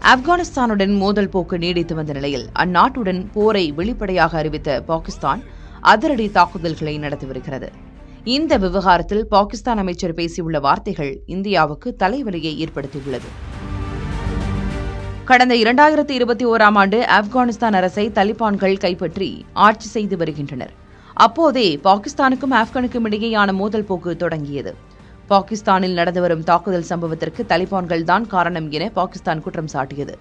ஆப்கானிஸ்தானுடன் மோதல் போக்கு நீடித்து வந்த நிலையில் அந்நாட்டுடன் போரை வெளிப்படையாக அறிவித்த பாகிஸ்தான் அதிரடி தாக்குதல்களை நடத்தி வருகிறது. இந்த விவகாரத்தில் பாகிஸ்தான் அமைச்சர் பேசியுள்ள வார்த்தைகள் இந்தியாவுக்கு தலைவலியை ஏற்படுத்தியுள்ளது. கடந்த 2021ஆம் ஆண்டு ஆப்கானிஸ்தான் அரசை தலிபான்கள் கைப்பற்றி ஆட்சி செய்து வருகின்றனர். அப்போதே பாகிஸ்தானுக்கும் ஆப்கானுக்கும் இடையேயான மோதல் போக்கு தொடங்கியது. பாகிஸ்தானில் நடந்து வரும் தாக்குதல் சம்பவத்திற்கு தலிபான்கள் தான் காரணம் என பாகிஸ்தான் குற்றம் சாட்டியது.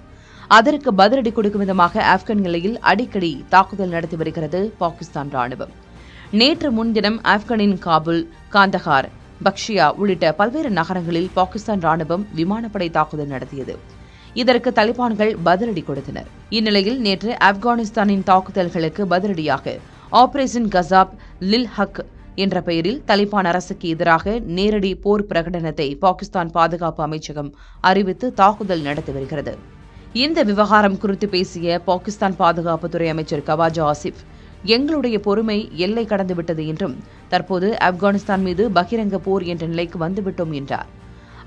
அதற்கு பதிலடி கொடுக்கும் விதமாக ஆப்கான் எல்லையில் அடிக்கடி தாக்குதல் நடத்தி வருகிறது பாகிஸ்தான் ராணுவம். நேற்று முன்தினம் ஆப்கானின் காபுல், காந்தஹார், பக்ஷியா உள்ளிட்ட பல்வேறு நகரங்களில் பாகிஸ்தான் ராணுவம் விமானப்படை தாக்குதல் நடத்தியது. இதற்கு தலிபான்கள் பதிலடி கொடுத்தனர். இந்நிலையில் நேற்று ஆப்கானிஸ்தானின் தாக்குதல்களுக்கு பதிலடியாக ஆபரேஷன் கசாப் லில் ஹக் என்ற பெயரில் தலிபான் அரசுக்கு எதிராக நேரடி போர் பிரகடனத்தை பாகிஸ்தான் பாதுகாப்பு அமைச்சகம் அறிவித்து தாக்குதல் நடத்தி வருகிறது. இந்த விவகாரம் குறித்து பேசிய பாகிஸ்தான் பாதுகாப்புத்துறை அமைச்சர் கவாஜா ஆசிப், எங்களுடைய பொறுமை எல்லை கடந்துவிட்டது என்றும் தற்போது ஆப்கானிஸ்தான் மீது பகிரங்க போர் என்ற நிலைக்கு வந்துவிட்டோம் என்றார்.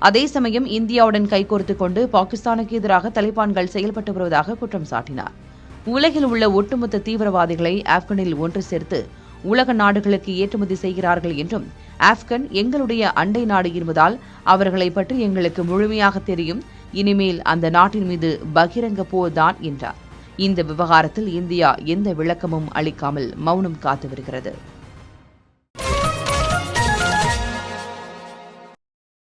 அதே சமயம் இந்தியாவுடன் கைகோர்த்துக் கொண்டு பாகிஸ்தானுக்கு எதிராக தலிபான்கள் செயல்பட்டு வருவதாக குற்றம் சாட்டினார். உலகில் உள்ள ஒட்டுமொத்த தீவிரவாதிகளை ஆப்கானில் ஒன்று சேர்த்து உலக நாடுகளுக்கு ஏற்றுமதி செய்கிறார்கள் என்றும், ஆப்கான் எங்களுடைய அண்டை நாடு என்பதால் அவர்களை பற்றி எங்களுக்கு முழுமையாக தெரியும், இனிமேல் அந்த நாட்டின் மீது பகிரங்க போர்தான் என்றார். இந்த விவகாரத்தில் இந்தியா எந்த விளக்கமும் அளிக்காமல் மௌனம் காத்து வருகிறது.